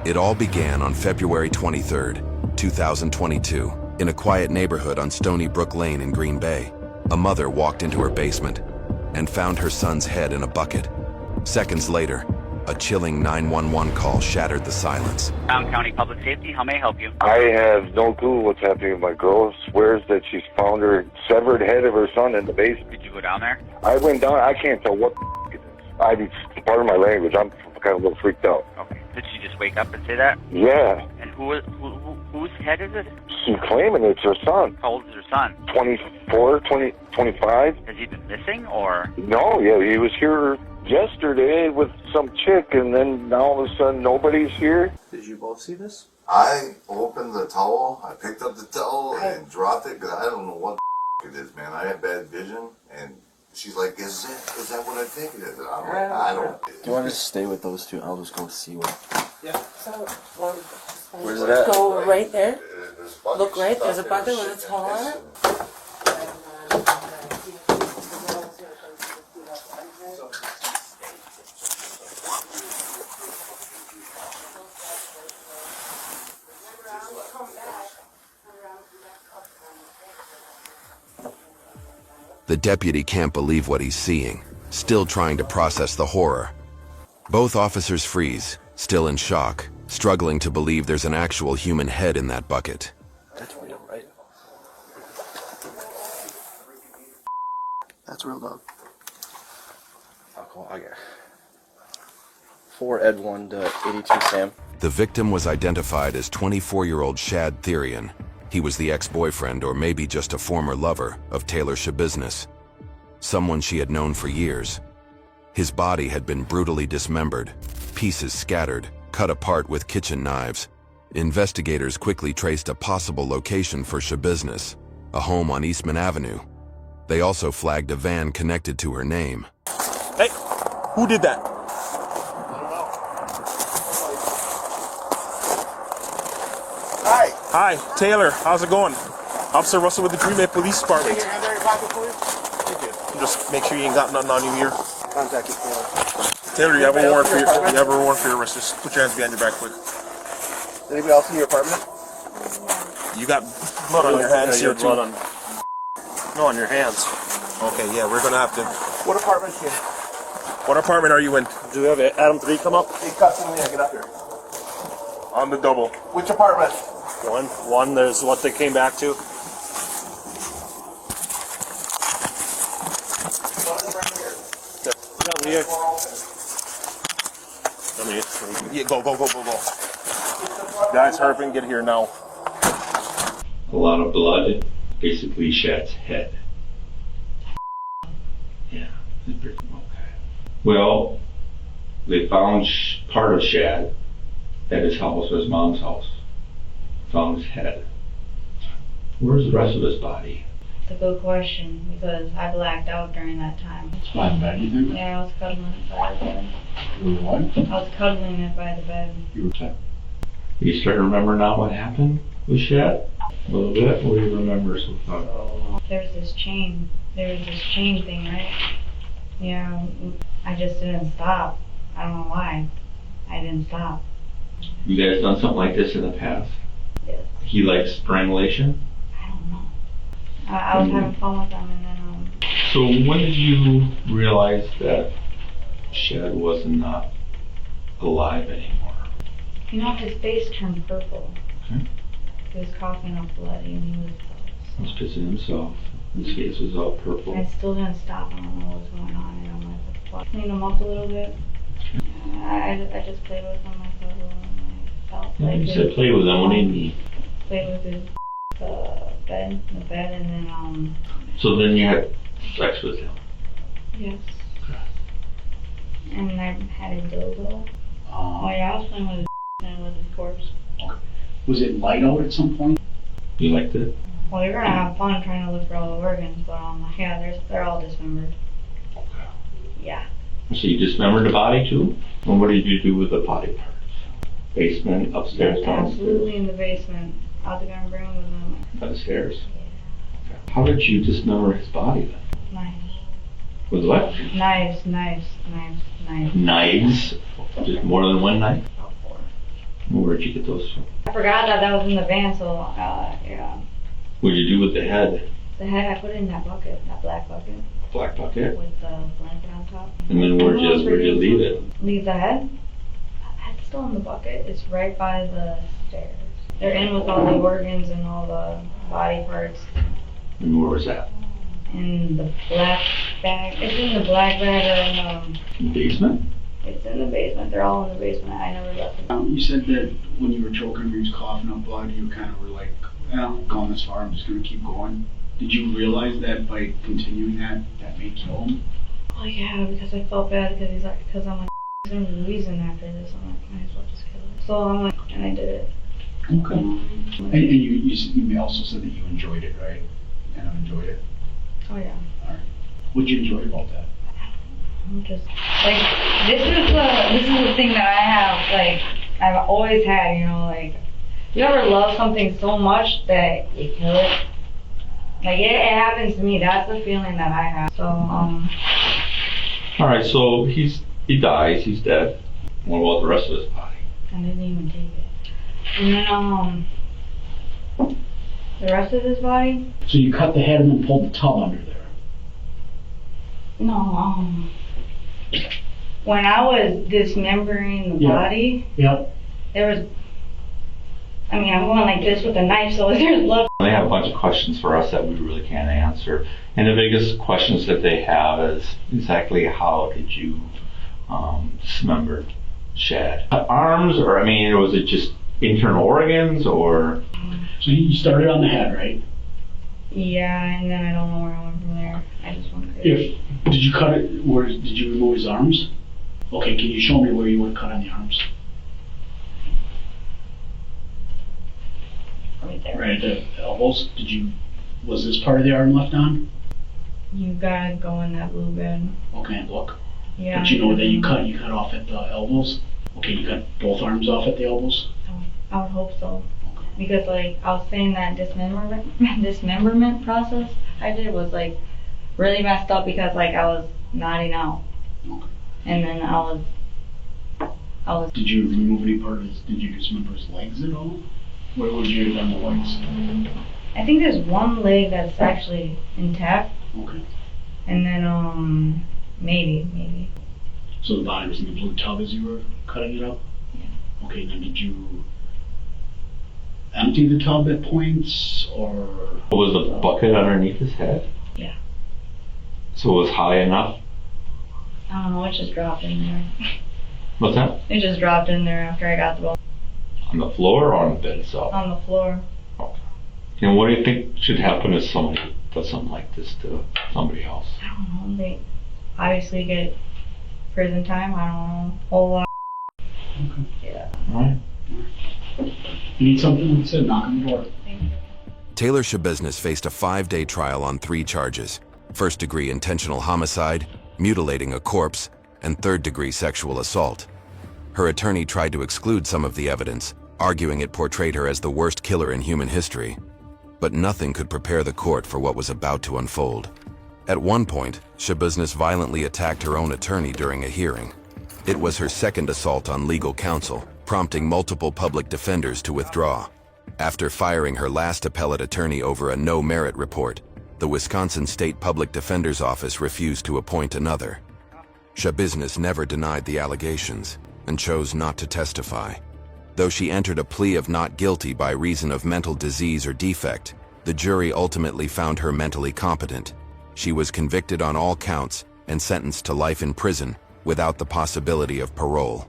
It all began on February 23rd, 2022, in a quiet neighborhood on Stony Brook Lane in Green Bay. A mother walked into her basement and found her son's head in a bucket. Seconds later, a chilling 911 call shattered the silence. Brown County Public Safety, how may I help you? I have no clue what's happening with my girl. Swears that she's found her severed head of her son in the basement. Did you go down there? I went down. I can't tell what it is. Pardon my language. I'm kind of a little freaked out. Okay. Did she just wake up and say that? Yeah. And whose head is it? She's claiming it's her son. How old is her son? 24, 25. Has he been missing or? No, yeah, he was here yesterday with some chick, and then now all of a sudden nobody's here. Did you both see this? I opened the towel, I picked up the towel and dropped it because I don't know what it is, man. I have bad vision, and she's like, is that what I think it is? I'm like, I don't. Do you want to just stay with those two? I'll just go see what. Yeah. So, Where's it at? go right there. Look right, there's a bucket with a towel on it. The deputy can't believe what he's seeing, still trying to process the horror. Both officers freeze, still in shock, struggling to believe there's an actual human head in that bucket. That's real, right? That's real, dog. Alcohol, I got 4 Ed 1 to 82 Sam. The victim was identified as 24-year-old Shad Thyrion. He was the ex-boyfriend, or maybe just a former lover, of Taylor Schabusiness, someone she had known for years. His body had been brutally dismembered, pieces scattered, cut apart with kitchen knives. Investigators quickly traced a possible location for Schabusiness, a home on Eastman Avenue. They also flagged a van connected to her name. Hey, who did that? Hi, Taylor. How's it going? Officer Russell with the Green Bay Police Department. Take your hand out of your pocket, please. Just make sure you ain't got nothing on you here. Contact your phone. Taylor, you have a warrant for your arrest. Just put your hands behind your back, quick. Anybody else in your apartment? You got blood on your hands here too. Blood on. No, on your hands. Okay, yeah, we're gonna have to. What apartment here? What apartment are you in? Do we have Adam 3 come up? Hey, custom, yeah, get up here. On the double. Which apartment? One, there's what they came back to. Yeah, go. Guys, hurry, get here now. A lot of blood, basically Shad's head. Yeah, okay. Well, they found part of Shad at his house, his mom's house. Found his head. Where's the rest of his body? It's a good question because I blacked out during that time. By the bed, you think? Yeah, I was cuddling it by the bed. You were what? I was cuddling it by the bed. You start to remember now what happened with Shad? A little bit? What do you remember so far? There's this chain. There was this chain thing, right? Yeah, I just didn't stop. I don't know why. I didn't stop. You guys done something like this in the past? Yes. He likes strangulation? I don't know. I was having fun with them and then So when did you realize that Shad was not alive anymore? you know, his face turned purple. Okay. He was coughing up blood and he was... He was pissing himself. His face was all purple. I still didn't stop. I don't know what's going on. And I'm like, what the fuck? Clean him up a little bit. I just played with him. I cuddled him. I felt like You said play with him. What do you mean? played with his the bed, and then So then you had sex with him? yes. Okay. And I had a dildo. Oh yeah, I was playing with his and with his corpse. Was it light out at some point? You liked it? Well, you're gonna have fun trying to look for all the organs, but yeah, they're all dismembered. Okay. Yeah. So you dismembered the body too? And what did you do with the body parts? Basement, upstairs, downstairs? Absolutely in the basement. I was gonna bring him with them. Upstairs? Yeah. Okay. How did you dismember his body then? Knives. With what? Knives. Knives? Just more than one knife? About 4. Where'd you get those from? I forgot that was in the van, so yeah. What'd you do with the head? The head I put it in that bucket, that black bucket. Black bucket? With the blanket on top. And then where'd you leave it? Leave the head? The head's still in the bucket. It's right by the stairs. They're in with all the organs and all the body parts. And where was that? In the black bag. It's in the black bag or in the basement? It's in the basement. They're all in the basement. I never left them. You said that when you were choking him, he was coughing up blood, you kind of were like, well, I'm going this far, I'm just going to keep going. Did you realize that by continuing that may kill him? Oh yeah, because I felt bad because I'm like, he's going to be wheezing after this. I'm like, might as well just kill him. So I'm like, and I did it. Okay. And you also said that you enjoyed it, right? You kind of enjoyed it? Oh yeah. Alright. What'd you enjoy about that? I'm just, like, this is the thing that I have, like, I've always had, you know, like, you ever love something so much that you kill it? Like, it happens to me. That's the feeling that I have. So, Alright, so he dies, he's dead. What about the rest of his body? I didn't even take it. And then, the rest of his body? So you cut the head and then pulled the tub under there? No, when I was dismembering the body, there was, I mean, I'm going like this with a knife, so there's blood. They have a bunch of questions for us that we really can't answer. And the biggest questions that they have is exactly how did you dismember Shad? Arms, or I mean, was it just internal organs, or? So you started on the head, right? Yeah, and then I don't know where I went from there. I just went crazy. Did you cut it, did you remove his arms? Okay, can you show me where you would cut on the arms? Right there. Right at the elbows? Was this part of the arm left on? You gotta go in that blue bed. Okay, look. Yeah. But you know that you cut off at the elbows? Okay, you cut both arms off at the elbows? I would hope so. Because like I was saying, that dismemberment process I did was like really messed up because like I was nodding out. And then I was Did you remove any part of his, did you dismember his legs at all? Where would you have done the legs? I think there's one leg that's actually intact. Okay. And then maybe. So the body was in the blue tub as you were cutting it up? Yeah. Okay, then did you empty the tub at points, or? Was the bucket underneath his head? Yeah. So it was high enough? I don't know, it just dropped in there. What's that? It just dropped in there after I got the ball. On the floor or on the bed itself? On the floor. Okay. And what do you think should happen if somebody does something like this to somebody else? I don't know, they obviously get prison time, I don't know, whole lot. Okay. Yeah. Alright. You need something? Said knock on the door. Thank you. Taylor Schabusiness faced a 5-day trial on 3 charges: first-degree intentional homicide, mutilating a corpse, and third-degree sexual assault. Her attorney tried to exclude some of the evidence, arguing it portrayed her as the worst killer in human history. But nothing could prepare the court for what was about to unfold. At one point, Schabusiness violently attacked her own attorney during a hearing. It was her second assault on legal counsel, prompting multiple public defenders to withdraw. After firing her last appellate attorney over a no-merit report, the Wisconsin State Public Defender's Office refused to appoint another. Schabusiness never denied the allegations and chose not to testify. Though she entered a plea of not guilty by reason of mental disease or defect, the jury ultimately found her mentally competent. She was convicted on all counts and sentenced to life in prison without the possibility of parole.